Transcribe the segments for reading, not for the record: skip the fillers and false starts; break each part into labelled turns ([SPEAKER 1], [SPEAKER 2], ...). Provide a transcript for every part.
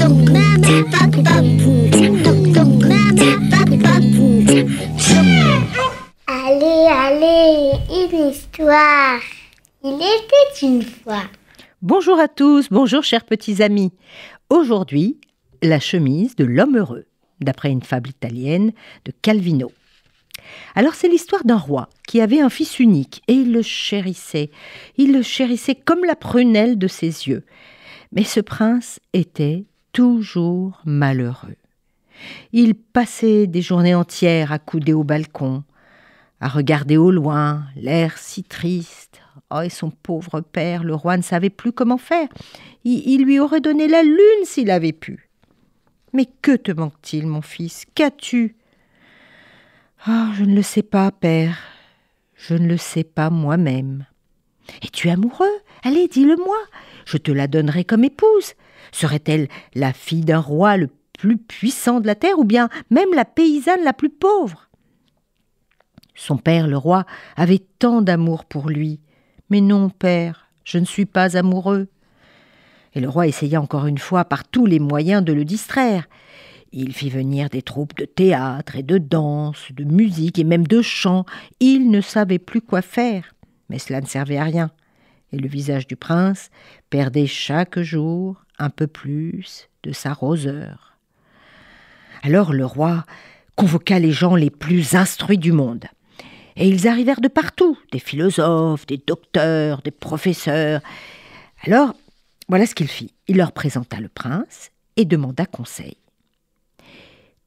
[SPEAKER 1] Allez, allez, une histoire. Il était une fois.
[SPEAKER 2] Bonjour à tous, bonjour chers petits amis. Aujourd'hui, la chemise de l'homme heureux, d'après une fable italienne de Calvino. Alors c'est l'histoire d'un roi qui avait un fils unique et il le chérissait. Il le chérissait comme la prunelle de ses yeux. Mais ce prince était toujours malheureux. Il passait des journées entières accoudé au balcon, à regarder au loin, l'air si triste. Oh, et son pauvre père, le roi, ne savait plus comment faire. Il lui aurait donné la lune s'il avait pu. « Mais que te manque-t-il, mon fils? Qu'as-tu » ? « Oh, je ne le sais pas, père. Je ne le sais pas moi-même. »« Es-tu amoureux? Allez, dis-le-moi. Je te la donnerai comme épouse. Serait-elle la fille d'un roi le plus puissant de la terre ou bien même la paysanne la plus pauvre ?» Son père, le roi, avait tant d'amour pour lui. « Mais non, père, je ne suis pas amoureux. » Et le roi essaya encore une fois par tous les moyens de le distraire. Il fit venir des troupes de théâtre et de danse, de musique et même de chant. Il ne savait plus quoi faire, mais cela ne servait à rien. Et le visage du prince perdait chaque jour un peu plus de sa roseur. Alors le roi convoqua les gens les plus instruits du monde. Et ils arrivèrent de partout, des philosophes, des docteurs, des professeurs. Alors, voilà ce qu'il fit. Il leur présenta le prince et demanda conseil.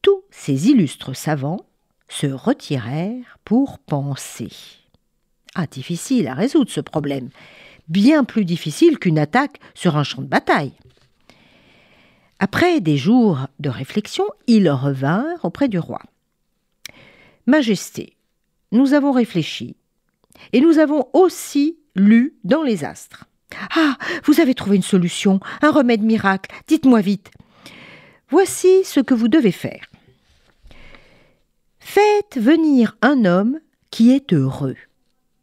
[SPEAKER 2] Tous ces illustres savants se retirèrent pour penser. Ah, difficile à résoudre ce problème, bien plus difficile qu'une attaque sur un champ de bataille. Après des jours de réflexion, ils revinrent auprès du roi. « Majesté, nous avons réfléchi et nous avons aussi lu dans les astres. Ah, vous avez trouvé une solution, un remède miracle, dites-moi vite. Voici ce que vous devez faire. Faites venir un homme qui est heureux,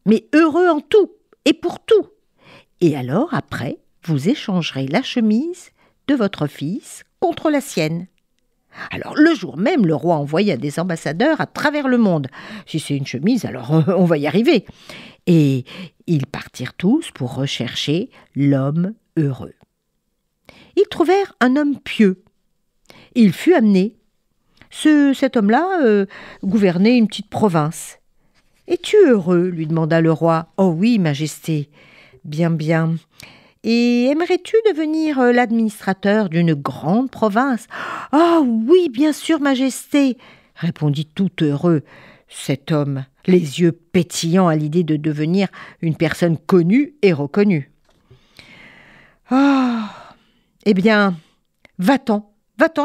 [SPEAKER 2] mais heureux en tout et pour tout. Et alors, après, vous échangerez la chemise de votre fils contre la sienne. » Alors, le jour même, le roi envoya des ambassadeurs à travers le monde. Si c'est une chemise, alors on va y arriver. Et ils partirent tous pour rechercher l'homme heureux. Ils trouvèrent un homme pieux. Il fut amené. Cet homme-là gouvernait une petite province. « Es-tu heureux ?» lui demanda le roi. « Oh oui, majesté. Bien, bien. Et aimerais-tu devenir l'administrateur d'une grande province ?»« Ah oui, bien sûr, majesté, » répondit tout heureux cet homme, les yeux pétillants à l'idée de devenir une personne connue et reconnue. « Ah, eh bien, va-t'en,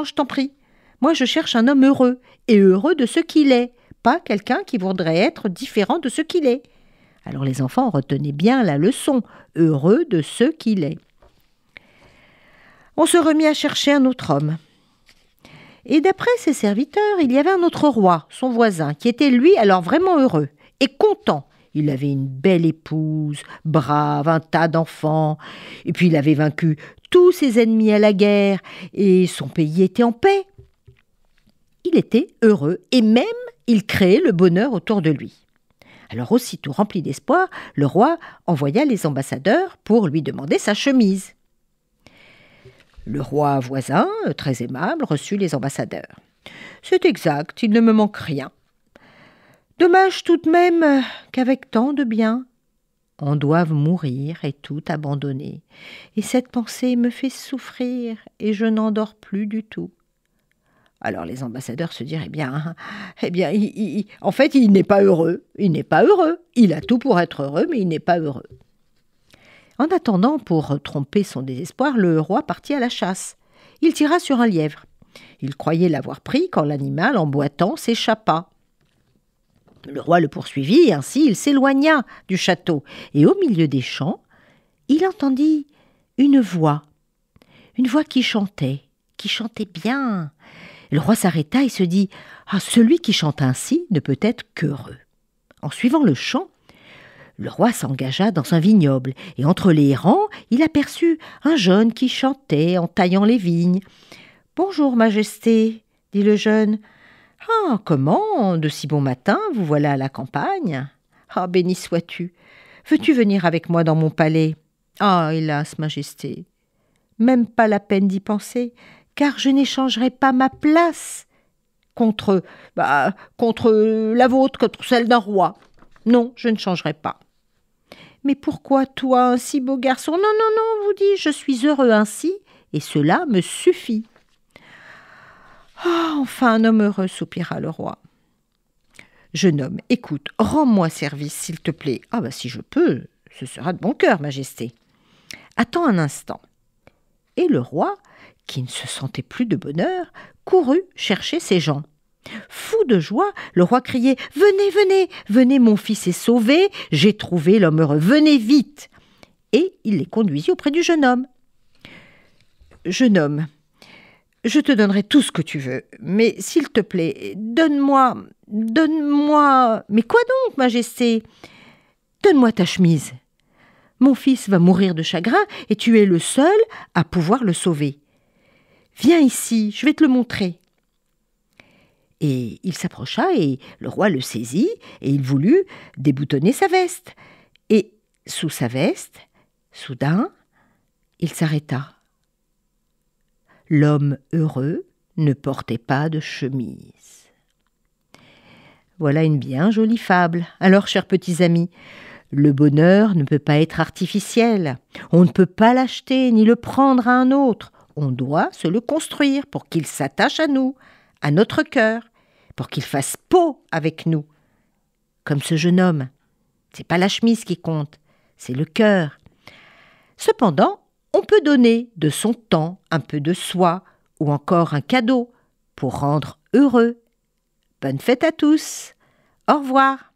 [SPEAKER 2] je t'en prie. Moi, je cherche un homme heureux, et heureux de ce qu'il est, pas quelqu'un qui voudrait être différent de ce qu'il est. » Alors les enfants retenaient bien la leçon, heureux de ce qu'il est. On se remit à chercher un autre homme. Et d'après ses serviteurs, il y avait un autre roi, son voisin, qui était lui alors vraiment heureux et content. Il avait une belle épouse, brave, un tas d'enfants, et puis il avait vaincu tous ses ennemis à la guerre, et son pays était en paix. Il était heureux, et même il créait le bonheur autour de lui. Alors aussitôt rempli d'espoir, le roi envoya les ambassadeurs pour lui demander sa chemise. Le roi voisin, très aimable, reçut les ambassadeurs. « C'est exact, il ne me manque rien. Dommage tout de même qu'avec tant de bien, on doive mourir et tout abandonner. Et cette pensée me fait souffrir et je n'en dors plus du tout. » Alors les ambassadeurs se dirent, en fait, il n'est pas heureux. Il n'est pas heureux. Il a tout pour être heureux, mais il n'est pas heureux. En attendant, pour tromper son désespoir, le roi partit à la chasse. Il tira sur un lièvre. Il croyait l'avoir pris quand l'animal, en boitant, s'échappa. Le roi le poursuivit, et ainsi il s'éloigna du château. Et au milieu des champs, il entendit une voix qui chantait bien. Le roi s'arrêta et se dit « Ah, celui qui chante ainsi ne peut être qu'heureux. » En suivant le chant, Le roi s'engagea dans un vignoble, et entre les rangs, il aperçut un jeune qui chantait en taillant les vignes. « Bonjour, Majesté, » dit le jeune. « Ah, comment, de si bon matin, vous voilà à la campagne ? Ah, béni sois-tu. Veux-tu venir avec moi dans mon palais ? Ah, hélas, Majesté, même pas la peine d'y penser, car je n'échangerai pas ma place contre la vôtre, contre celle d'un roi. Non, je ne changerai pas. » « Mais pourquoi toi, un si beau garçon ? Non, non, non, vous dis, je suis heureux ainsi, et cela me suffit. » « Ah, enfin un homme heureux, soupira le roi. »« Jeune homme, écoute, rends-moi service, s'il te plaît. »« Ah, si je peux, ce sera de bon cœur, Majesté. »« Attends un instant. » Et le roi, qui ne se sentait plus de bonheur, courut chercher ses gens. Fou de joie, le roi criait « Venez, venez, venez, mon fils est sauvé, j'ai trouvé l'homme heureux, venez vite !» Et il les conduisit auprès du jeune homme. « Jeune homme, je te donnerai tout ce que tu veux, mais s'il te plaît, donne-moi... »« Mais quoi donc, Majesté ? Donne-moi ta chemise. Mon fils va mourir de chagrin et tu es le seul à pouvoir le sauver. Viens ici, je vais te le montrer. » Et il s'approcha et le roi le saisit et il voulut déboutonner sa veste. Et sous sa veste, soudain, il s'arrêta. L'homme heureux ne portait pas de chemise. Voilà une bien jolie fable. Alors, chers petits amis, le bonheur ne peut pas être artificiel. On ne peut pas l'acheter ni le prendre à un autre. On doit se le construire pour qu'il s'attache à nous, à notre cœur, pour qu'il fasse peau avec nous. Comme ce jeune homme. C'est pas la chemise qui compte, c'est le cœur. Cependant, on peut donner de son temps, un peu de soi, ou encore un cadeau, pour rendre heureux. Bonne fête à tous. Au revoir.